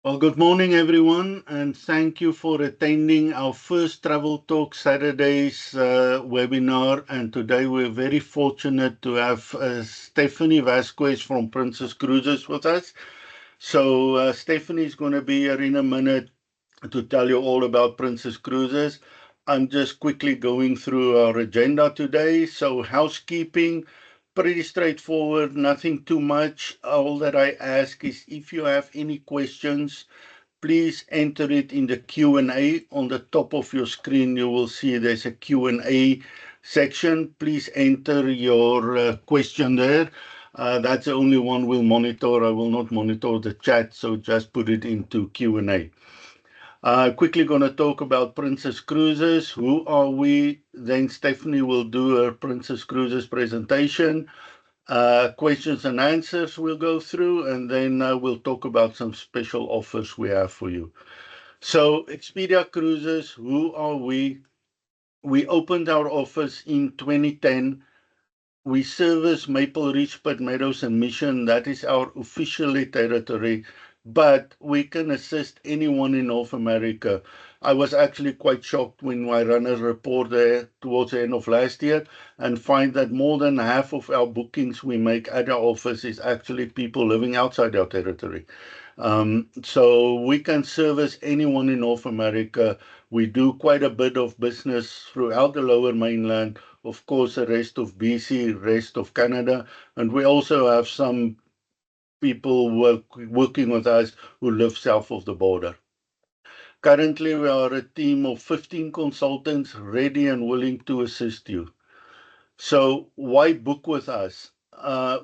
Well, good morning, everyone, and thank you for attending our first Travel Talk Saturdays webinar. And today we're very fortunate to have Stephanie Vasquez from Princess Cruises with us. So Stephanie is going to be here in a minute to tell you all about Princess Cruises. I'm just quickly going through our agenda today. So housekeeping, pretty straightforward, nothing too much. All that I ask is if you have any questions, please enter it in the Q&A. On the top of your screen, you will see there's a Q&A section. Please enter your question there. That's the only one we'll monitor. I will not monitor the chat, so just put it into Q&A. Quickly going to talk about Princess Cruises. Who are we? Then Stephanie will do her Princess Cruises presentation. Questions and answers we'll go through, and then we'll talk about some special offers we have for you. So Expedia Cruises, who are we? We opened our office in 2010. We service Maple Ridge, Pitt Meadows, and Mission. That is our officially territory, but we can assist anyone in North America. I was actually quite shocked when I ran a report there towards the end of last year and find that more than half of our bookings we make at our office is actually people living outside our territory. So we can service anyone in North America. We do quite a bit of business throughout the lower mainland, of course, the rest of BC, rest of Canada, and we also have some people working with us who live south of the border. Currently, we are a team of 15 consultants ready and willing to assist you. So why book with us?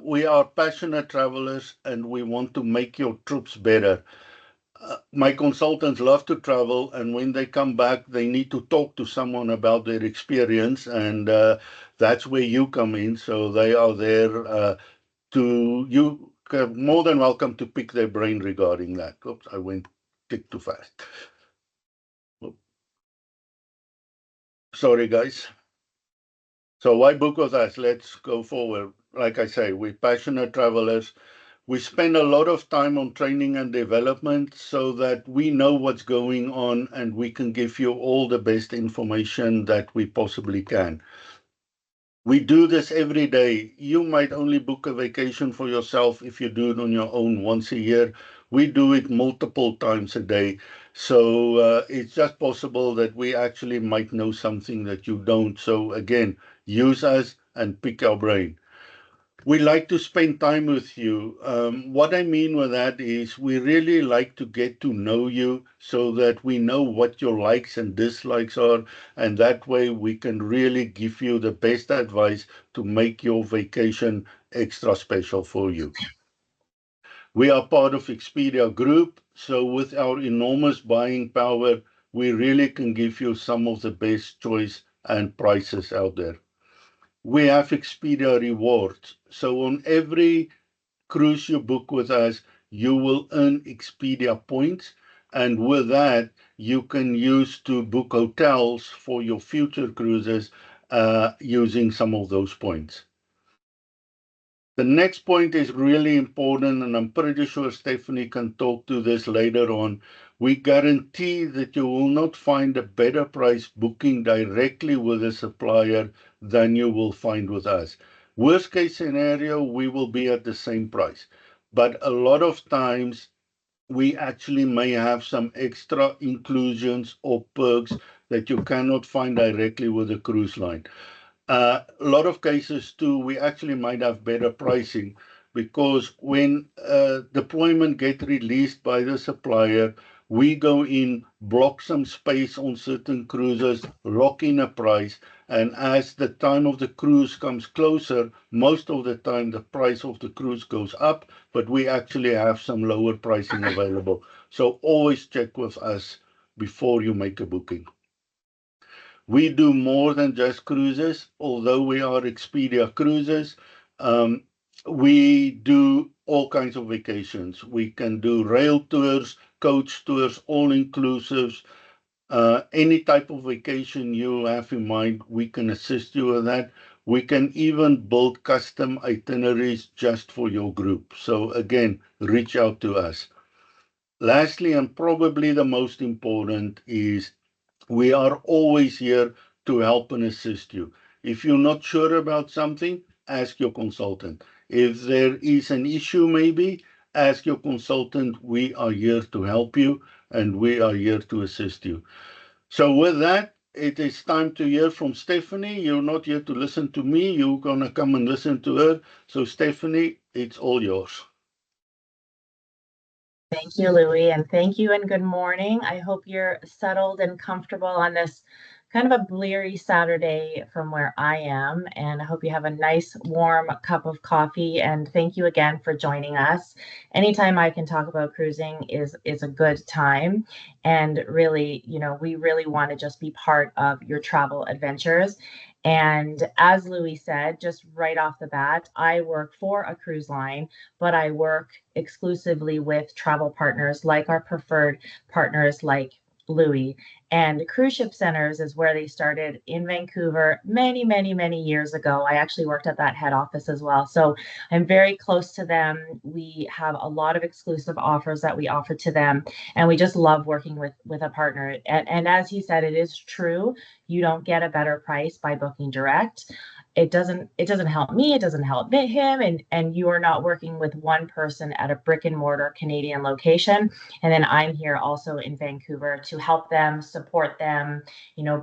We are passionate travelers and we want to make your trips better. My consultants love to travel, and when they come back, they need to talk to someone about their experience, and that's where you come in. So they are there you more than welcome to pick their brain regarding that. Oops, I went tick too fast. Sorry, guys. So why book with us? Let's go forward. Like I say, we're passionate travelers. We spend a lot of time on training and development so that we know what's going on and we can give you all the best information that we possibly can. We do this every day. You might only book a vacation for yourself if you do it on your own once a year. We do it multiple times a day. So it's just possible that we actually might know something that you don't. So again, use us and pick our brain. We like to spend time with you. What I mean with that is we really like to get to know you so that we know what your likes and dislikes are, and that way we can really give you the best advice to make your vacation extra special for you. We are part of Expedia Group, so with our enormous buying power, we really can give you some of the best choice and prices out there. We have Expedia Rewards. So on every cruise you book with us, you will earn Expedia points. And with that, you can use to book hotels for your future cruises using some of those points. The next point is really important, and I'm pretty sure Stephanie can talk to this later on. We guarantee that you will not find a better price booking directly with a supplier than you will find with us. Worst case scenario, we will be at the same price. But a lot of times, we actually may have some extra inclusions or perks that you cannot find directly with a cruise line. A lot of cases too, we actually might have better pricing because when deployment get released by the supplier, we go in, block some space on certain cruises, lock in a price, and as the time of the cruise comes closer, most of the time the price of the cruise goes up, but we actually have some lower pricing available. So always check with us before you make a booking. We do more than just cruises, although we are Expedia Cruises. We do all kinds of vacations. We can do rail tours, coach tours, all-inclusives. Any type of vacation you have in mind, we can assist you with that. We can even build custom itineraries just for your group. So again, reach out to us. Lastly, and probably the most important, is we are always here to help and assist you. If you're not sure about something, ask your consultant. If there is an issue, maybe ask your consultant. We are here to help you and we are here to assist you. So, with that, it is time to hear from Stephanie. You're not here to listen to me, you're going to come and listen to her. So, Stephanie, it's all yours. Thank you, Louie, and thank you and good morning. I hope you're settled and comfortable on this kind of a bleary Saturday from where I am, and I hope you have a nice warm cup of coffee. And thank you again for joining us. Anytime I can talk about cruising is a good time, and really, we really want to just be part of your travel adventures. And as Louis said, just right off the bat, I work for a cruise line, but I work exclusively with travel partners like our preferred partners like Louis. And Cruise Ship Centers is where they started in Vancouver many, many, many years ago. I actually worked at that head office as well. So I'm very close to them. We have a lot of exclusive offers that we offer to them. And we just love working with a partner. And as he said, it is true. You don't get a better price by booking direct. It doesn't help me, it doesn't help him, and you are not working with one person at a brick and mortar Canadian location. And then I'm here also in Vancouver to help them, support them,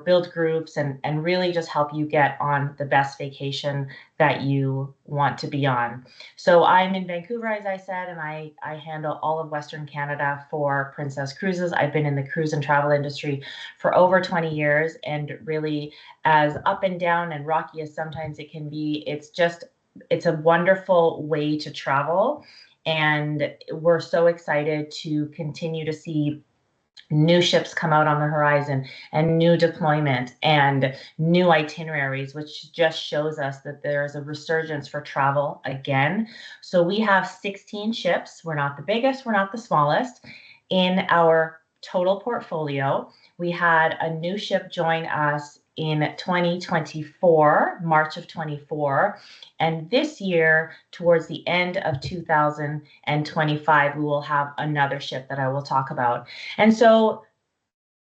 build groups, and really just help you get on the best vacation that you want to be on. So I'm in Vancouver, as I said, and I handle all of Western Canada for Princess Cruises. I've been in the cruise and travel industry for over 20 years, and really, as up and down and rocky as sometimes it can be, it's a wonderful way to travel. And we're so excited to continue to see new ships come out on the horizon and new deployment and new itineraries, which just shows us that there's a resurgence for travel again. So we have 16 ships. We're not the biggest, we're not the smallest in our total portfolio. We had a new ship join us in 2024, March of 24. And this year, towards the end of 2025, we will have another ship that I will talk about. And so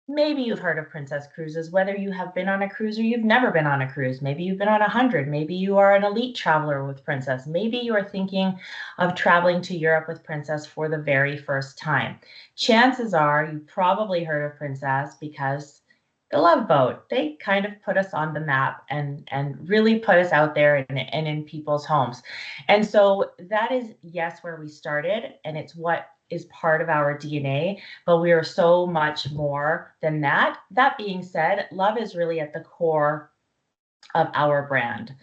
maybe you've heard of Princess Cruises, whether you have been on a cruise or you've never been on a cruise. Maybe you've been on 100. Maybe you are an elite traveler with Princess. Maybe you are thinking of traveling to Europe with Princess for the very first time. Chances are you probably heard of Princess because the Love Boat, they kind of put us on the map and really put us out there and in people's homes. And so that is, yes, where we started, and it's what is part of our DNA, but we are so much more than that. That being said, love is really at the core of our brand.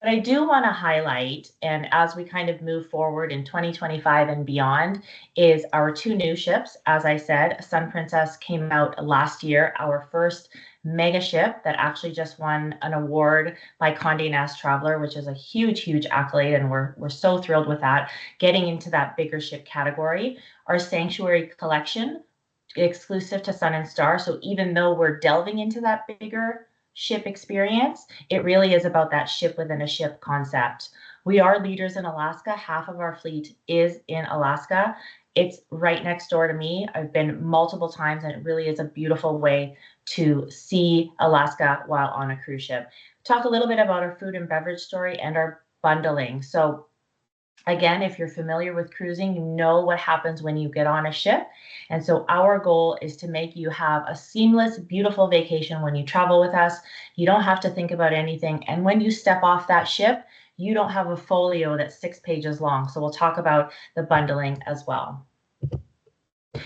But I do want to highlight, and as we kind of move forward in 2025 and beyond, is our two new ships. As I said, Sun Princess came out last year, our first mega ship that actually just won an award by Condé Nast Traveler, which is a huge, huge accolade, and we're so thrilled with that, getting into that bigger ship category. Our Sanctuary collection, exclusive to Sun and Star. So even though we're delving into that bigger ship experience, it really is about that ship within a ship concept. We are leaders in Alaska. Half of our fleet is in Alaska. It's right next door to me. I've been multiple times, and it really is a beautiful way to see Alaska while on a cruise ship. Talk a little bit about our food and beverage story and our bundling. So again, if you're familiar with cruising, you know what happens when you get on a ship. And so our goal is to make you have a seamless, beautiful vacation when you travel with us. You don't have to think about anything. And when you step off that ship, you don't have a folio that's 6 pages long. So we'll talk about the bundling as well.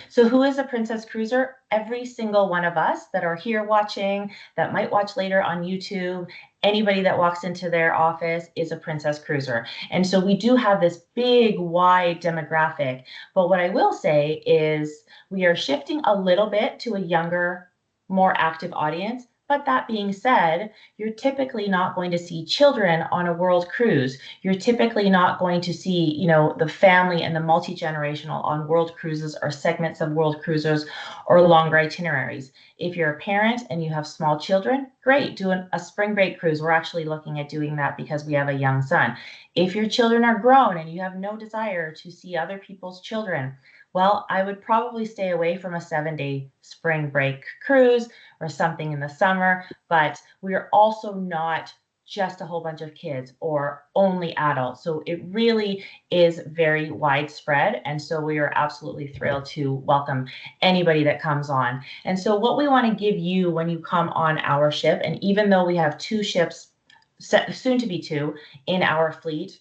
So who is a Princess Cruiser? Every single one of us that are here watching, that might watch later on YouTube, anybody that walks into their office is a Princess Cruiser. And so we do have this big, wide demographic. But what I will say is we are shifting a little bit to a younger, more active audience, But that being said, you're typically not going to see children on a world cruise. You're typically not going to see, the family and the multi-generational on world cruises or segments of world cruisers or longer itineraries. If you're a parent and you have small children, great, do a spring break cruise. We're actually looking at doing that because we have a young son. If your children are grown and you have no desire to see other people's children, well, I would probably stay away from a 7-day spring break cruise or something in the summer, but we are also not just a whole bunch of kids or only adults. So it really is very widespread. And so we are absolutely thrilled to welcome anybody that comes on. And so what we want to give you when you come on our ship, and even though we have 2 ships, soon to be 2 in our fleet,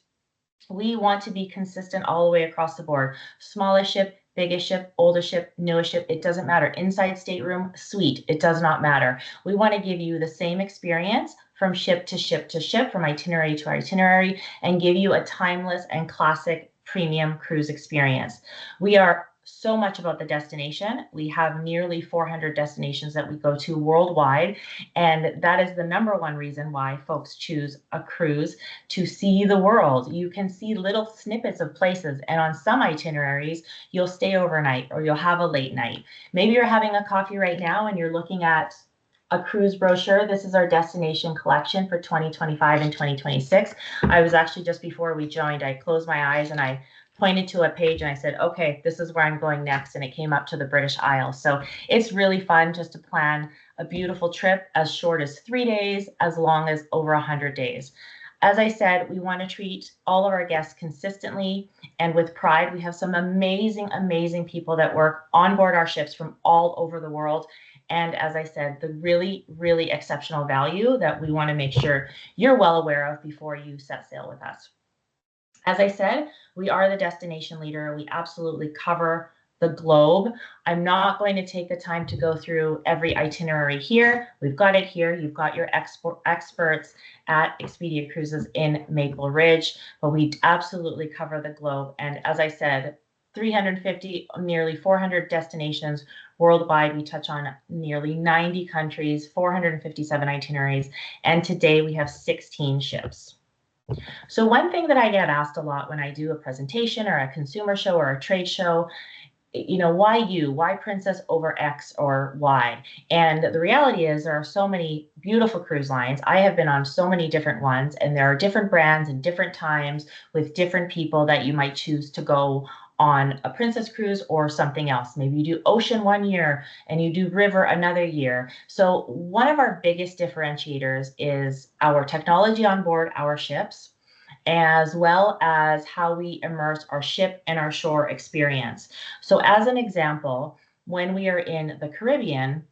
we want to be consistent all the way across the board. Smallest ship, biggest ship, oldest ship, newest ship, it doesn't matter. Inside stateroom, suite, it does not matter. We want to give you the same experience from ship to ship to ship, from itinerary to itinerary, and give you a timeless and classic premium cruise experience. We are so much about the destination. We have nearly 400 destinations that we go to worldwide, and that is the number one reason why folks choose a cruise, to see the world. You can see little snippets of places, and on some itineraries, you'll stay overnight or you'll have a late night. Maybe you're having a coffee right now and you're looking at a cruise brochure. This is our destination collection for 2025 and 2026. I was actually, just before we joined, I closed my eyes and I pointed to a page and I said, okay, this is where I'm going next. And it came up to the British Isles. So it's really fun just to plan a beautiful trip as short as 3 days, as long as over 100 days. As I said, we want to treat all of our guests consistently and with pride. We have some amazing, amazing people that work on board our ships from all over the world. And as I said, the really, really exceptional value that we want to make sure you're well aware of before you set sail with us. As I said, we are the destination leader. We absolutely cover the globe. I'm not going to take the time to go through every itinerary here. We've got it here. You've got your experts at Expedia Cruises in Maple Ridge, but we absolutely cover the globe. And as I said, 350, nearly 400 destinations worldwide. We touch on nearly 90 countries, 457 itineraries, and today we have 16 ships. So one thing that I get asked a lot when I do a presentation or a consumer show or a trade show, why you? Why Princess over X or Y? And the reality is there are so many beautiful cruise lines. I have been on so many different ones, and there are different brands and different times with different people that you might choose to go on a Princess cruise or something else. Maybe you do ocean one year and you do river another year. So one of our biggest differentiators is our technology on board our ships, as well as how we immerse our ship and our shore experience. So as an example, when we are in the Caribbean,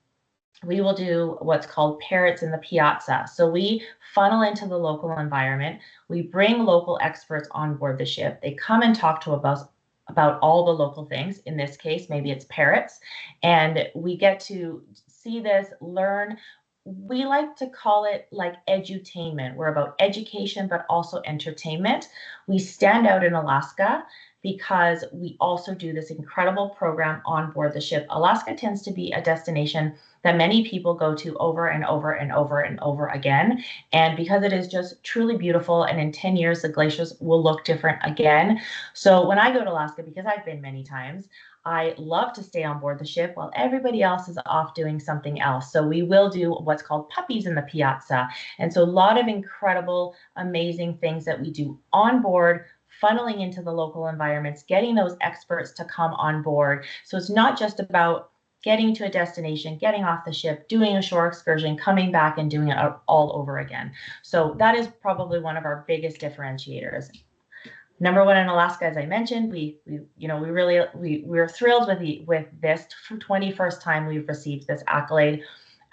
we will do what's called parrots in the piazza. So we funnel into the local environment. We bring local experts on board the ship. They come and talk to us about all the local things. In this case, maybe it's parrots. And we get to see this, learn. We like to call it like edutainment. We're about education, but also entertainment. We stand out in Alaska because we also do this incredible program on board the ship. Alaska tends to be a destination that many people go to over and over and over and over again. And because it is just truly beautiful, and in 10 years, the glaciers will look different again. So when I go to Alaska, because I've been many times, I love to stay on board the ship while everybody else is off doing something else. So we will do what's called puppies in the piazza. And so a lot of incredible, amazing things that we do on board, funneling into the local environments, getting those experts to come on board. So it's not just about getting to a destination, getting off the ship, doing a shore excursion, coming back and doing it all over again. So that is probably one of our biggest differentiators. Number one in Alaska, as I mentioned, we're thrilled with this 21st time we've received this accolade.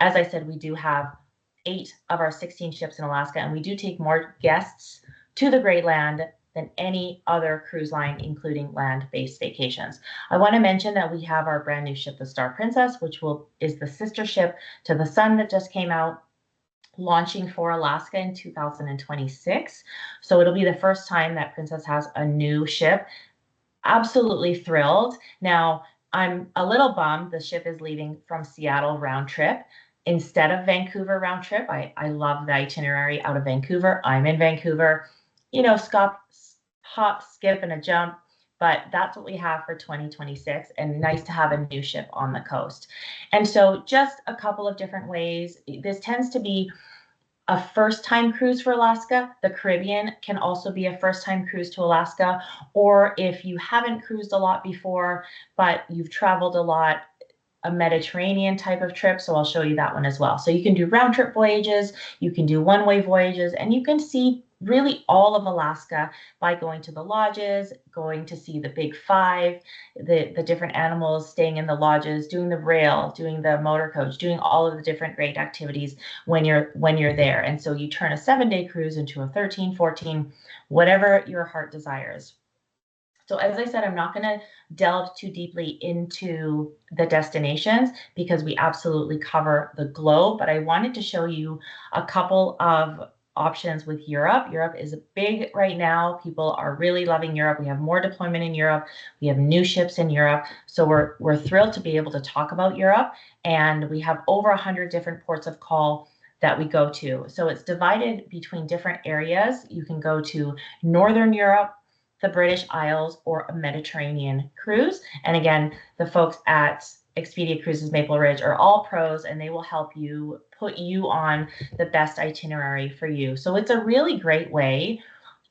As I said, we do have 8 of our 16 ships in Alaska, and we do take more guests to the Great Land than any other cruise line, including land-based vacations. I want to mention that we have our brand new ship, the Star Princess, which is the sister ship to the Sun that just came out, launching for Alaska in 2026. So it'll be the first time that Princess has a new ship. Absolutely thrilled. Now, I'm a little bummed the ship is leaving from Seattle round trip. instead of Vancouver round trip. I love the itinerary out of Vancouver. I'm in Vancouver, hop, skip, and a jump. But that's what we have for 2026, and nice to have a new ship on the coast. And so, just a couple of different ways. This tends to be a first time cruise for Alaska. The Caribbean can also be a first time cruise to Alaska. Or if you haven't cruised a lot before, but you've traveled a lot, a Mediterranean type of trip. So I'll show you that one as well. So you can do round trip voyages, you can do one-way voyages, and you can see really all of Alaska by going to the lodges, going to see the big five, the different animals, staying in the lodges, doing the rail, doing the motor coach, doing all of the different great activities when you're there. And so you turn a 7-day cruise into a 13, 14, whatever your heart desires. So as I said, I'm not going to delve too deeply into the destinations because we absolutely cover the globe, but I wanted to show you a couple of options with Europe. Europe is big right now. People are really loving Europe. We have more deployment in Europe. We have new ships in Europe. So we're thrilled to be able to talk about Europe, and we have over 100 different ports of call that we go to. So it's divided between different areas. You can go to Northern Europe, the British Isles, or a Mediterranean cruise. And again, the folks at Expedia Cruises Maple Ridge are all pros, and they will help you put you on the best itinerary for you. So it's a really great way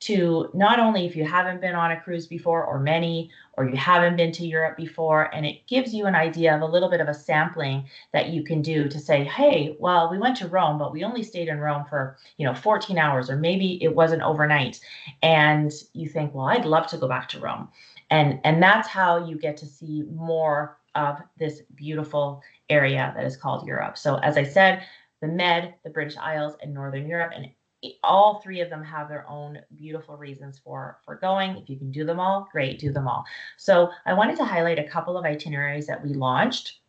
to, not only if you haven't been on a cruise before or many, or you haven't been to Europe before, and it gives you an idea of a little bit of a sampling that you can do to say, hey, well, we went to Rome, but we only stayed in Rome for 14 hours, or maybe it wasn't overnight, and you think, well, I'd love to go back to Rome. And that's how you get to see more of this beautiful area that is called Europe. So as I said, the Med, the British Isles, and Northern Europe, and all three of them have their own beautiful reasons for going. If you can do them all, great, do them all. So I wanted to highlight a couple of itineraries that we launched.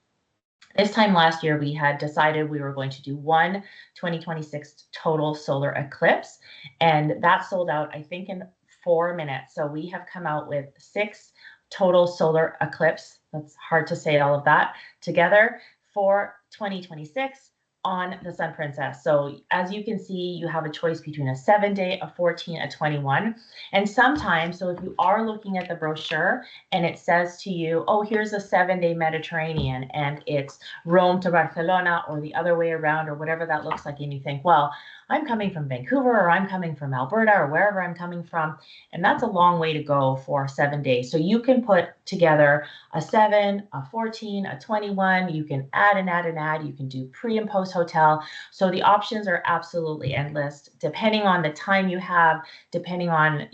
This time last year, we had decided we were going to do one 2026 total solar eclipse, and that sold out, I think, in 4 minutes. So we have come out with 6 total solar eclipse. That's hard to say all of that together for 2026 on the Sun Princess. So as you can see, you have a choice between a 7-day, a 14, a 21. And sometimes, so if you are looking at the brochure and it says to you, oh, here's a 7-day Mediterranean, and it's Rome to Barcelona or the other way around or whatever that looks like, and you think, well, I'm coming from Vancouver, or I'm coming from Alberta, or wherever I'm coming from, and that's a long way to go for 7 days. So you can put together a 7, a 14, a 21. You can add and add and add. You can do pre and post hotel. So the options are absolutely endless, depending on the time you have, depending on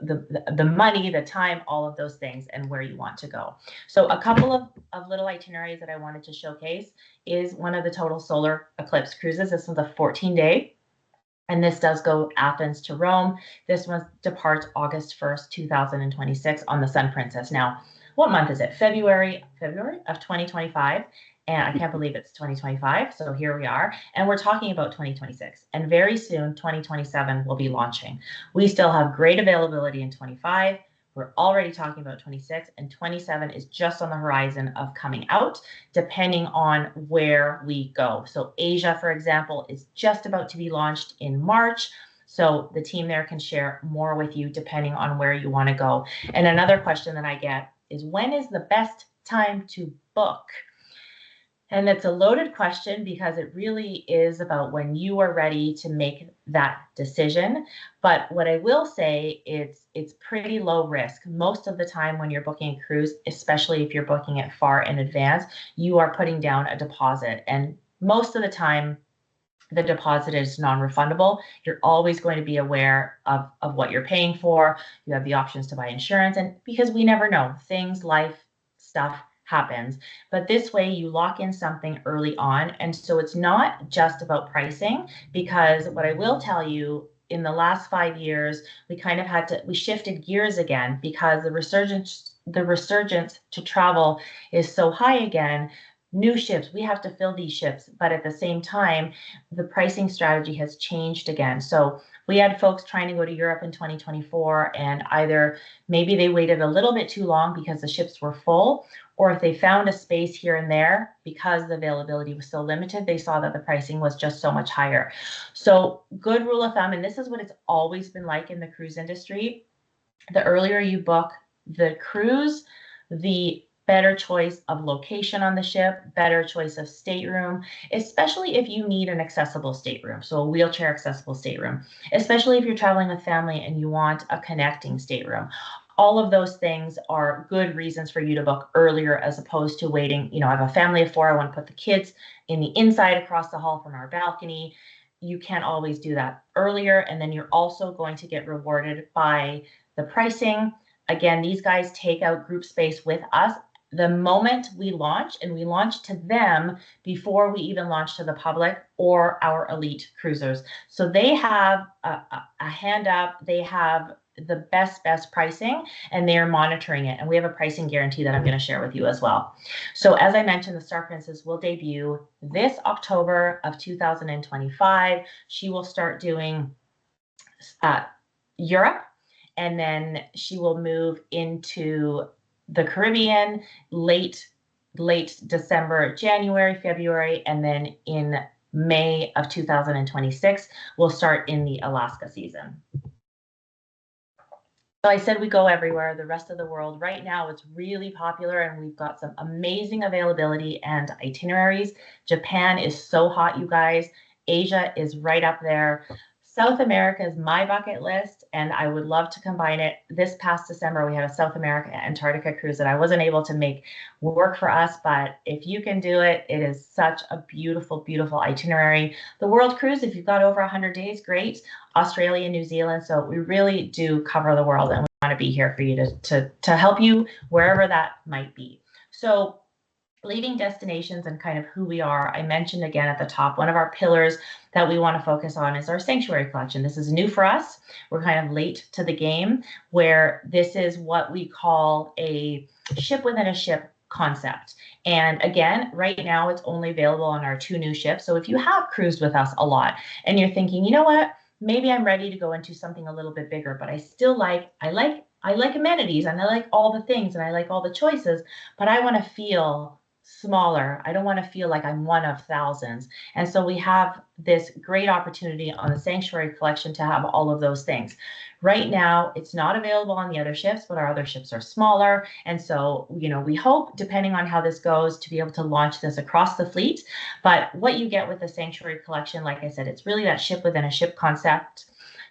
the money, the time, all of those things, and where you want to go. So a couple of little itineraries that I wanted to showcase is one of the total solar eclipse cruises. This one's a 14-day. And this does go Athens to Rome. This one departs August 1st, 2026 on the Sun Princess. Now, what month is it? February of 2025. And I can't believe it's 2025. So here we are. And we're talking about 2026. And very soon, 2027 will be launching. We still have great availability in 25. We're already talking about 26, and 27 is just on the horizon of coming out, depending on where we go. So Asia, for example, is just about to be launched in March. So the team there can share more with you depending on where you want to go. And another question that I get is, when is the best time to book? And it's a loaded question because it really is about when you are ready to make that decision. But what I will say is it's pretty low risk. Most of the time when you're booking a cruise, especially if you're booking it far in advance, you are putting down a deposit. And most of the time, the deposit is non-refundable. You're always going to be aware of what you're paying for. You have the options to buy insurance, and because we never know, things, life, stuff happens. But this way you lock in something early on. And so it's not just about pricing, because what I will tell you, in the last 5 years, we kind of we shifted gears again because the resurgence to travel is so high again. new ships, we have to fill these ships. But at the same time, the pricing strategy has changed again. So we had folks trying to go to Europe in 2024, and either maybe they waited a little bit too long because the ships were full, or if they found a space here and there because the availability was so limited, they saw that the pricing was just so much higher. So good rule of thumb, and this is what it's always been like in the cruise industry, the earlier you book the cruise, the better choice of location on the ship, better choice of stateroom, especially if you need an accessible stateroom, so a wheelchair accessible stateroom, especially if you're traveling with family and you want a connecting stateroom. All of those things are good reasons for you to book earlier as opposed to waiting. I have a family of 4, I want to put the kids in the inside across the hall from our balcony. You can't always do that earlier, and then you're also going to get rewarded by the pricing. Again, these guys take out group space with us the moment we launch, and we launch to them before we even launch to the public or our elite cruisers. So they have a hand up, they have the best pricing, and they are monitoring it. And we have a pricing guarantee that I'm going to share with you as well. So as I mentioned, the Star Princess will debut this October of 2025. She will start doing Europe, and then she will move into the Caribbean late December, January, February, and then in May of 2026, we'll start in the Alaska season. So I said we go everywhere, the rest of the world. Right now, it's really popular, and we've got some amazing availability and itineraries. Japan is so hot, you guys. Asia is right up there. South America is my bucket list, and I would love to combine it. This past December, we had a South America Antarctica cruise that I wasn't able to make work for us, but if you can do it, it is such a beautiful, beautiful itinerary. The World Cruise, if you've got over 100 days, great. Australia, New Zealand. So we really do cover the world, and we want to be here for you to help you wherever that might be. So leading destinations and kind of who we are, I mentioned again at the top, one of our pillars that we want to focus on is our sanctuary collection. This is new for us. We're kind of late to the game, where this is what we call a ship within a ship concept. And again, right now it's only available on our 2 new ships. So if you have cruised with us a lot and you're thinking, you know what, maybe I'm ready to go into something a little bit bigger, but I still like amenities, and I like all the things, and I like all the choices, but I want to feel smaller. I don't want to feel like I'm one of thousands. And so we have this great opportunity on the Sanctuary Collection to have all of those things. Right now, it's not available on the other ships, but our other ships are smaller. And so, we hope, depending on how this goes, to be able to launch this across the fleet. But what you get with the Sanctuary Collection, like I said, it's really that ship within a ship concept.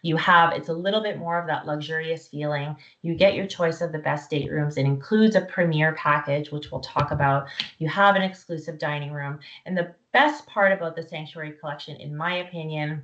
It's a little bit more of that luxurious feeling. You get your choice of the best staterooms. It includes a premier package, which we'll talk about. You have an exclusive dining room. And the best part about the Sanctuary Collection, in my opinion,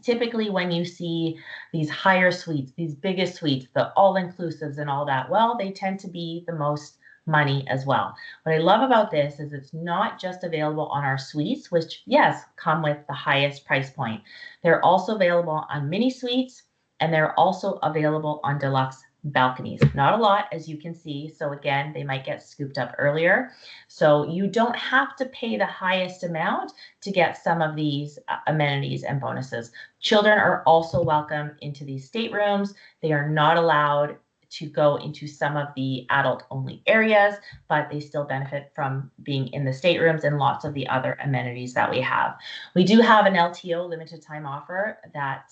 typically when you see these higher suites, these biggest suites, the all-inclusives and all that, well, they tend to be the most money as well. What I love about this is it's not just available on our suites, which, yes, come with the highest price point. They're also available on mini suites, and they're also available on deluxe balconies. Not a lot, as you can see. So again, they might get scooped up earlier. So you don't have to pay the highest amount to get some of these amenities and bonuses. Children are also welcome into these staterooms. They are not allowed to go into some of the adult-only areas, but they still benefit from being in the staterooms and lots of the other amenities that we have. We do have an LTO, limited time offer, that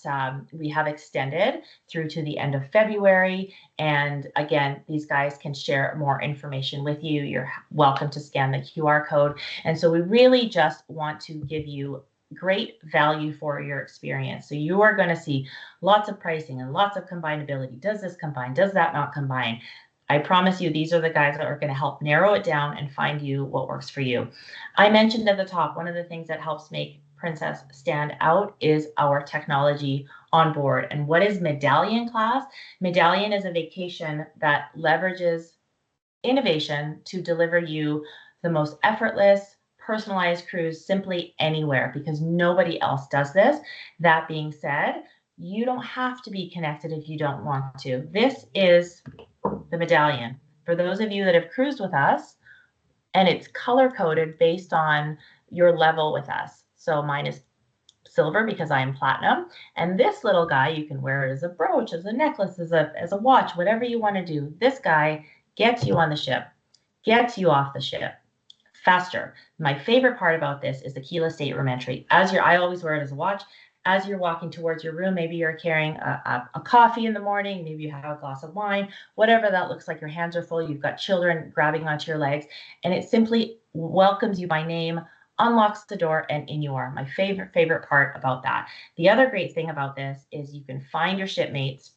we have extended through to the end of February. And again, these guys can share more information with you. You're welcome to scan the QR code. And so we really just want to give you great value for your experience. So you are going to see lots of pricing and lots of combinability. Does this combine? Does that not combine? I promise you, these are the guys that are going to help narrow it down and find you what works for you. I mentioned at the top, one of the things that helps make Princess stand out is our technology on board. And what is Medallion Class? Medallion is a vacation that leverages innovation to deliver you the most effortless, personalized cruise simply anywhere, because nobody else does this. That being said, you don't have to be connected if you don't want to. This is the Medallion. For those of you that have cruised with us and it's color coded based on your level with us. So mine is silver because I am platinum. And this little guy, you can wear it as a brooch, as a necklace, as a watch, whatever you want to do. This guy gets you on the ship, gets you off the ship faster. My favorite part about this is the keyless stateroom entry. I always wear it as a watch. As you're walking towards your room, maybe you're carrying a coffee in the morning, maybe you have a glass of wine, whatever that looks like. Your hands are full, you've got children grabbing onto your legs, and it simply welcomes you by name, unlocks the door, and in you are. My favorite part about that. The other great thing about this is you can find your shipmates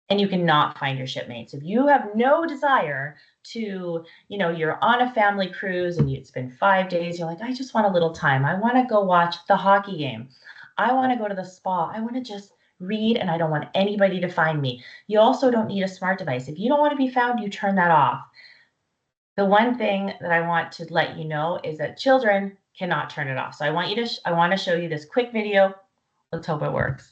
and you cannot find your shipmates. If you have no desire to, you're on a family cruise and it's been 5 days, you're like, I just want a little time. I want to go watch the hockey game. I want to go to the spa. I want to just read and I don't want anybody to find me. You also don't need a smart device. If you don't want to be found, you turn that off. The one thing that I want to let you know is that children cannot turn it off. So I want to show you this quick video. Let's hope it works.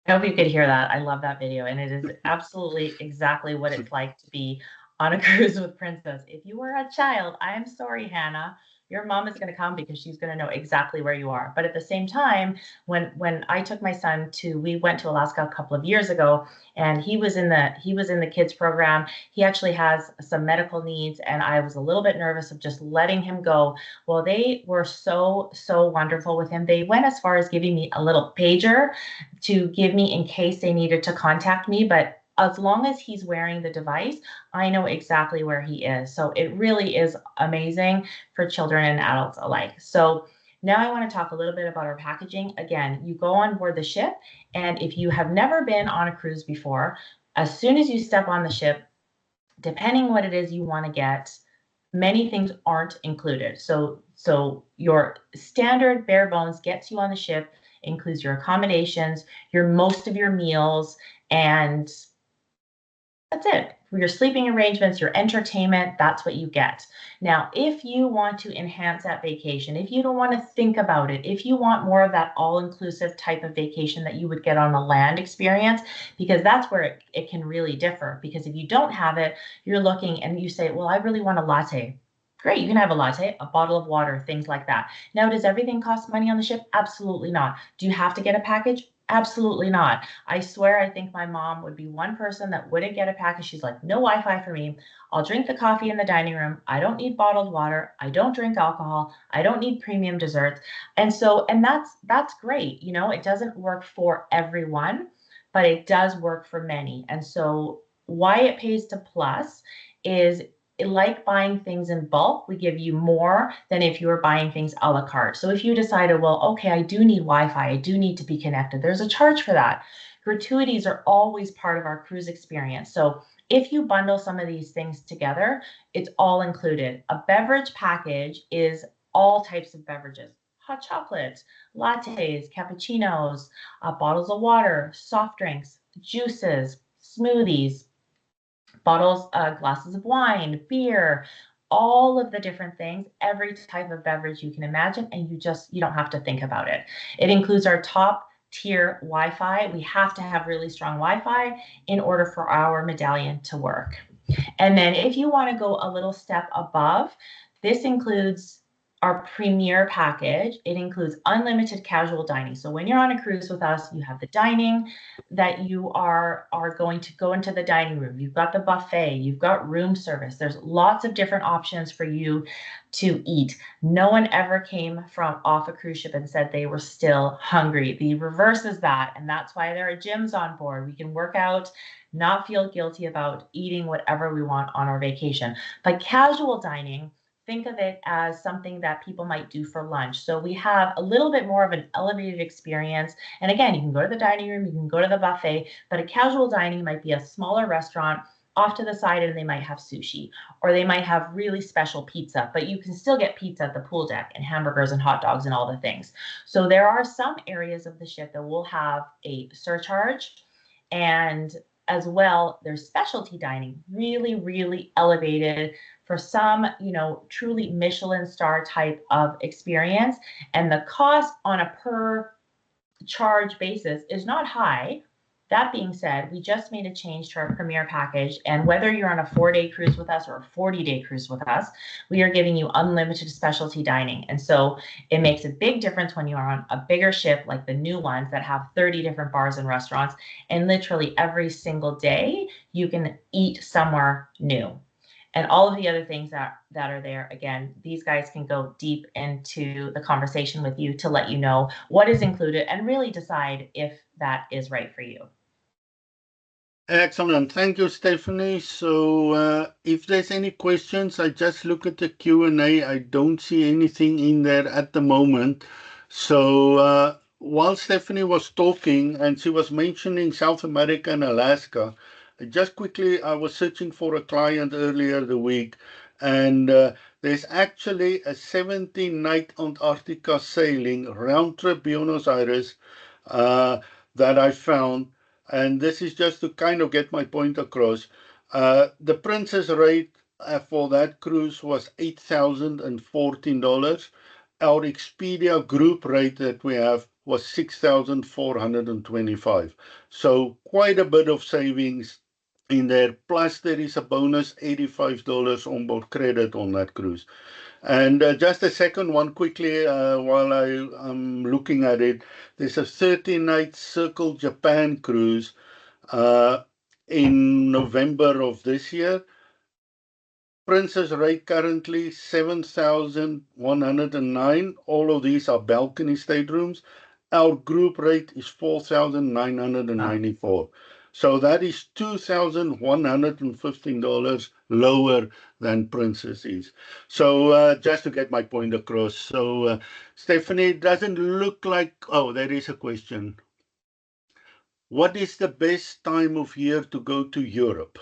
I hope you could hear that. I love that video, and it is absolutely exactly what it's like to be on a cruise with Princess. If you were a child, I am sorry, Hannah. Your mom is going to come because she's going to know exactly where you are. But at the same time, when I took my son we went to Alaska a couple of years ago, and he was in the kids program. He actually has some medical needs, and I was a little bit nervous of just letting him go. Well, they were so wonderful with him. They went as far as giving me a little pager to give me in case they needed to contact me. But as long as he's wearing the device, I know exactly where he is. So it really is amazing for children and adults alike. So now I want to talk a little bit about our packaging. Again, you go on board the ship, and if you have never been on a cruise before, as soon as you step on the ship, depending what it is you want to get, many things aren't included. So your standard bare bones gets you on the ship, includes your accommodations, most of your meals, and that's it. For your sleeping arrangements, your entertainment, that's what you get. Now, if you want to enhance that vacation, if you don't want to think about it, if you want more of that all-inclusive type of vacation that you would get on a land experience, because that's where it can really differ. Because if you don't have it, you're looking and you say, well, I really want a latte. Great, you can have a latte, a bottle of water, things like that. Now, does everything cost money on the ship? Absolutely not. Do you have to get a package? Absolutely not. I swear, I think my mom would be one person that wouldn't get a package. She's like, no Wi-Fi for me. I'll drink the coffee in the dining room. I don't need bottled water. I don't drink alcohol. I don't need premium desserts. And that's great. It doesn't work for everyone, but it does work for many. And so why it pays to plus is, like buying things in bulk, we give you more than if you were buying things a la carte. So if you decided, well, okay, I do need Wi-Fi, I do need to be connected, there's a charge for that. Gratuities are always part of our cruise experience. So if you bundle some of these things together, it's all included. A beverage package is all types of beverages: hot chocolate, lattes, cappuccinos, bottles of water, soft drinks, juices, smoothies, bottles, glasses of wine, beer, all of the different things, every type of beverage you can imagine, and you don't have to think about it. It includes our top tier Wi-Fi. We have to have really strong Wi-Fi in order for our medallion to work. And then if you want to go a little step above, this includes our premier package. It includes unlimited casual dining. So when you're on a cruise with us, you have the dining that you are going to go into the dining room. You've got the buffet, you've got room service. There's lots of different options for you to eat. No one ever came from off a cruise ship and said they were still hungry. The reverse is that, and that's why there are gyms on board. We can work out, not feel guilty about eating whatever we want on our vacation. But casual dining think of it as something that people might do for lunch. So we have a little bit more of an elevated experience. And again, you can go to the dining room, you can go to the buffet, but a casual dining might be a smaller restaurant off to the side and they might have sushi, or they might have really special pizza, but you can still get pizza at the pool deck and hamburgers and hot dogs and all the things. So there are some areas of the ship that will have a surcharge, and as well, there's specialty dining, really, really elevated for some, truly Michelin star type of experience. And the cost on a per charge basis is not high. That being said, we just made a change to our premier package. And whether you're on a 4-day cruise with us or a 40-day cruise with us, we are giving you unlimited specialty dining. And so it makes a big difference when you are on a bigger ship like the new ones that have 30 different bars and restaurants. And literally every single day, you can eat somewhere new. And all of the other things that are there, again, these guys can go deep into the conversation with you to let you know what is included and really decide if that is right for you. Excellent. Thank you, Stephanie. So if there's any questions, I just look at the Q&A. I don't see anything in there at the moment. So while Stephanie was talking and she was mentioning South America and Alaska, just quickly, I was searching for a client earlier the week, and there's actually a 17-night Antarctica sailing round trip Buenos Aires that I found. And this is just to kind of get my point across. The Princess rate for that cruise was $8,014. Our Expedia group rate that we have was $6,425. So quite a bit of savings in there. Plus there is a bonus $85 onboard credit on that cruise. And just a second one quickly while I'm looking at it. There's a 13-night Circle Japan cruise in November of this year. Princess rate currently 7,109. All of these are balcony staterooms. Our group rate is 4,994. So that is $2,115 lower than Princess is. So just to get my point across. So Stephanie, it doesn't look like, oh, there is a question. What is the best time of year to go to Europe?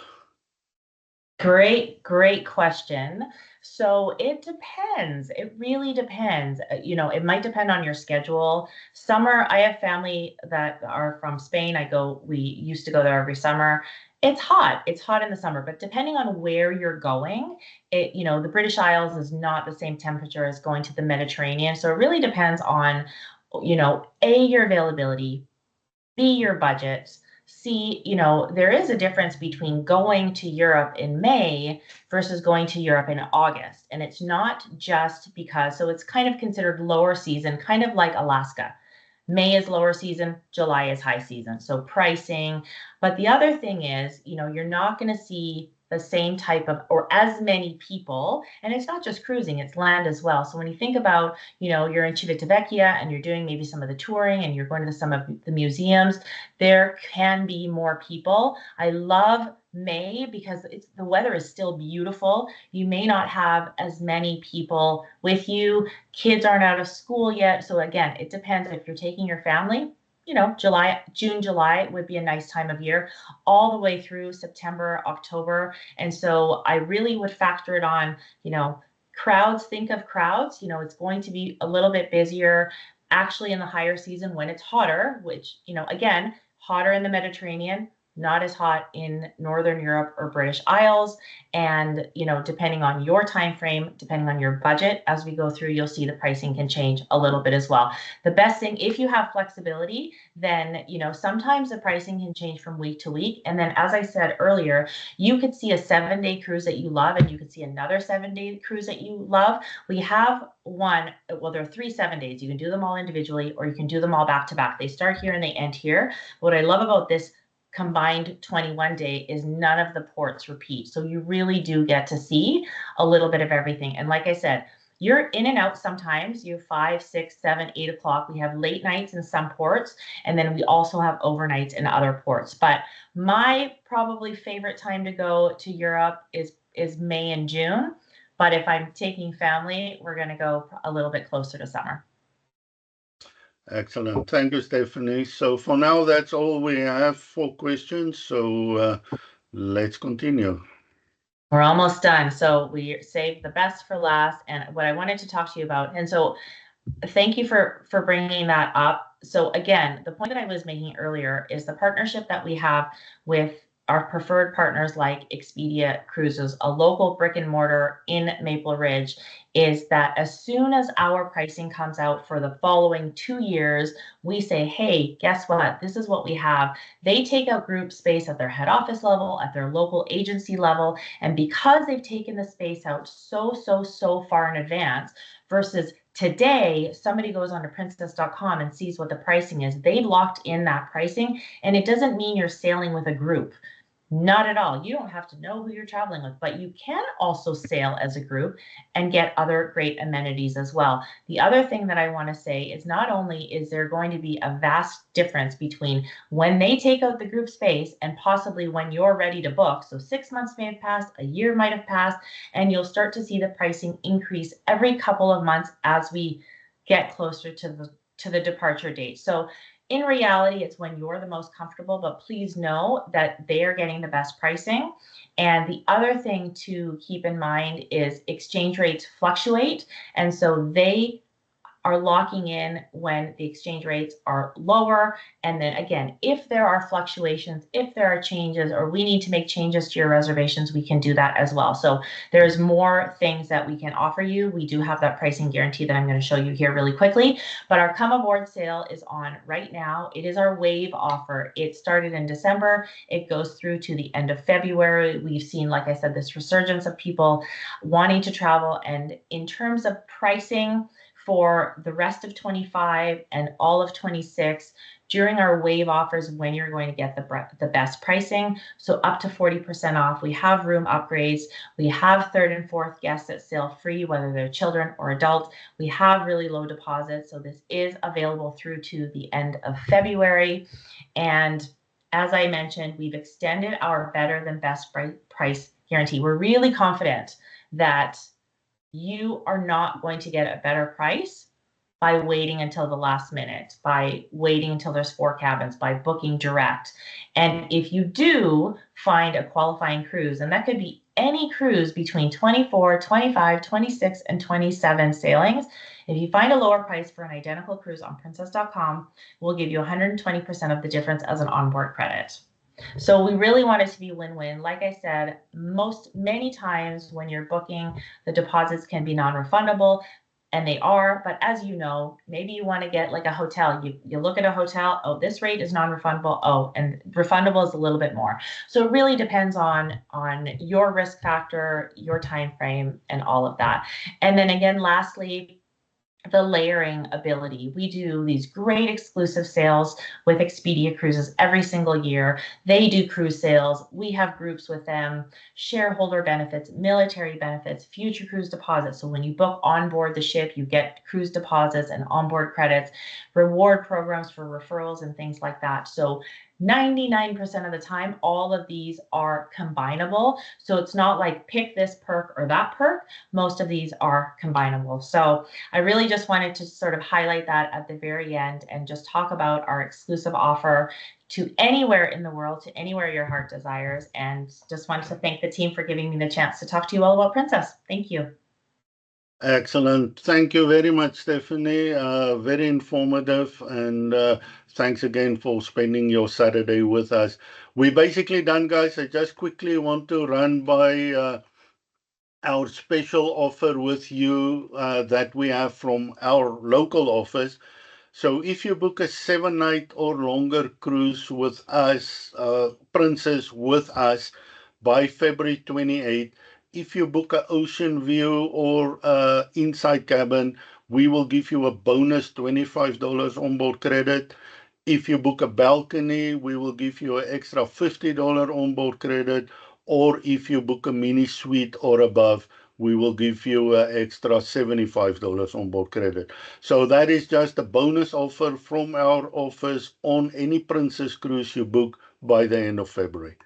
Great, great question. So it depends. It really depends. It might depend on your schedule. Summer, I have family that are from Spain. We used to go there every summer. It's hot. It's hot in the summer, but depending on where you're going, the British Isles is not the same temperature as going to the Mediterranean. So it really depends on, A, your availability, B, your budget. C, there is a difference between going to Europe in May versus going to Europe in August. And it's not just because, so it's kind of considered lower season, kind of like Alaska. May is lower season, July is high season. So pricing. But the other thing is, you're not going to see the same type of or as many people. And it's not just cruising, it's land as well. So when you think about, you're in Civitavecchia and you're doing maybe some of the touring and you're going to some of the museums, there can be more people. I love May because the weather is still beautiful. You may not have as many people with you. Kids aren't out of school yet. So again, it depends if you're taking your family. June, July would be a nice time of year, all the way through September, October. And so I really would factor it on, crowds, think of crowds, it's going to be a little bit busier actually in the higher season when it's hotter, which, again, hotter in the Mediterranean, not as hot in Northern Europe or British Isles. And, depending on your time frame, depending on your budget, as we go through, you'll see the pricing can change a little bit as well. The best thing, if you have flexibility, then, sometimes the pricing can change from week to week. And then, as I said earlier, you could see a 7-day cruise that you love, and you could see another 7-day cruise that you love. We have there are 3 7 days. You can do them all individually, or you can do them all back to back. They start here and they end here. What I love about this combined 21-day is none of the ports repeat. So you really do get to see a little bit of everything. And like I said, you're in and out sometimes. You're 5, 6, 7, 8 o'clock. We have late nights in some ports, and then we also have overnights in other ports. But my probably favorite time to go to Europe is May and June. But if I'm taking family, we're going to go a little bit closer to summer. Excellent. Thank you, Stephanie. So for now, that's all we have for questions. So let's continue. We're almost done. So we saved the best for last. And what I wanted to talk to you about, and so thank you for bringing that up. So again, the point that I was making earlier is the partnership that we have with our preferred partners like Expedia Cruises, a local brick and mortar in Maple Ridge, is that as soon as our pricing comes out for the following 2 years, we say, hey, guess what? This is what we have. They take out group space at their head office level, at their local agency level. And because they've taken the space out so far in advance versus today, somebody goes onto princess.com and sees what the pricing is. They've locked in that pricing, and it doesn't mean you're sailing with a group. Not at all. You don't have to know who you're traveling with, but you can also sail as a group and get other great amenities as well. The other thing that I want to say is not only is there going to be a vast difference between when they take out the group space and possibly when you're ready to book. So 6 months may have passed, a year might have passed, and you'll start to see the pricing increase every couple of months as we get closer to the departure date. So in reality, it's when you're the most comfortable, but please know that they are getting the best pricing. And the other thing to keep in mind is exchange rates fluctuate. And so they are locking in when the exchange rates are lower. And then again, if there are fluctuations, if there are changes, or we need to make changes to your reservations, we can do that as well. So there's more things that we can offer you. We do have that pricing guarantee that I'm going to show you here really quickly, but our come aboard sale is on right now. It is our wave offer. It started in December. It goes through to the end of February. We've seen, like I said, this resurgence of people wanting to travel. And in terms of pricing, for the rest of 25 and all of 26 during our wave offers when you're going to get the best pricing. So up to 40% off. We have room upgrades. We have third and fourth guests that sail free, whether they're children or adults. We have really low deposits. So this is available through to the end of February. And as I mentioned, we've extended our better than best price guarantee. We're really confident that you are not going to get a better price by waiting until the last minute, by waiting until there's 4 cabins, by booking direct. And if you do find a qualifying cruise, and that could be any cruise between 24, 25, 26, and 27 sailings, if you find a lower price for an identical cruise on princess.com, we'll give you 120% of the difference as an onboard credit. So we really want it to be win-win. Like I said, many times when you're booking, the deposits can be non-refundable, and they are. But as you know, maybe you want to get like a hotel. You look at a hotel, oh, this rate is non-refundable. Oh, and refundable is a little bit more. So it really depends on your risk factor, your time frame, and all of that. And then again, lastly, the layering ability. We do these great exclusive sales with Expedia Cruises every single year. They do cruise sales. We have groups with them, shareholder benefits, military benefits, future cruise deposits. So when you book on board the ship, you get cruise deposits and onboard credits, reward programs for referrals and things like that. So 99% of the time, all of these are combinable. So it's not like pick this perk or that perk. Most of these are combinable. So I really just wanted to sort of highlight that at the very end and just talk about our exclusive offer to anywhere in the world, to anywhere your heart desires. And just wanted to thank the team for giving me the chance to talk to you all about Princess. Thank you. Excellent. Thank you very much, Stephanie. Very informative. And thanks again for spending your Saturday with us. We're basically done, guys. I just quickly want to run by our special offer with you that we have from our local office. So if you book a 7-night or longer cruise with us, Princess with us, by February 28th, if you book an ocean view or inside cabin, we will give you a bonus $25 onboard credit. If you book a balcony, we will give you an extra $50 onboard credit. Or if you book a mini suite or above, we will give you an extra $75 onboard credit. So that is just a bonus offer from our office on any Princess cruise you book by the end of February.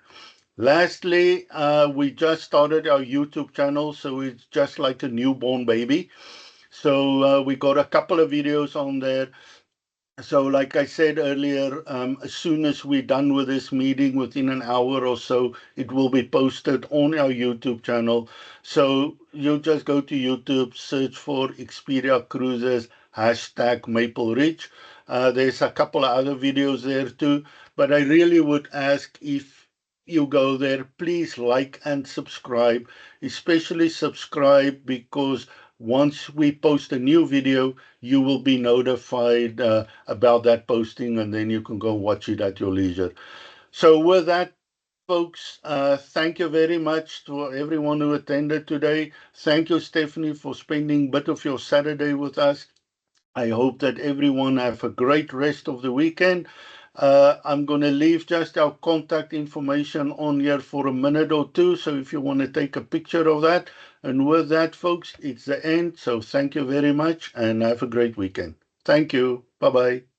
Lastly, we just started our YouTube channel, so it's just like a newborn baby. So we got a couple of videos on there. So, like I said earlier, as soon as we're done with this meeting, within an hour or so, it will be posted on our YouTube channel. So you just go to YouTube, search for Expedia Cruises, hashtag Maple Ridge. There's a couple of other videos there too, but I really would ask, if you go there, please like and subscribe, especially subscribe, because once we post a new video, you will be notified about that posting, and then you can go watch it at your leisure. So, with that, folks, thank you very much to everyone who attended today. Thank you, Stephanie, for spending a bit of your Saturday with us. I hope that everyone have a great rest of the weekend. I'm going to leave just our contact information on here for a minute or two. So if you want to take a picture of that. And with that, folks, it's the end. So thank you very much and have a great weekend. Thank you. Bye bye.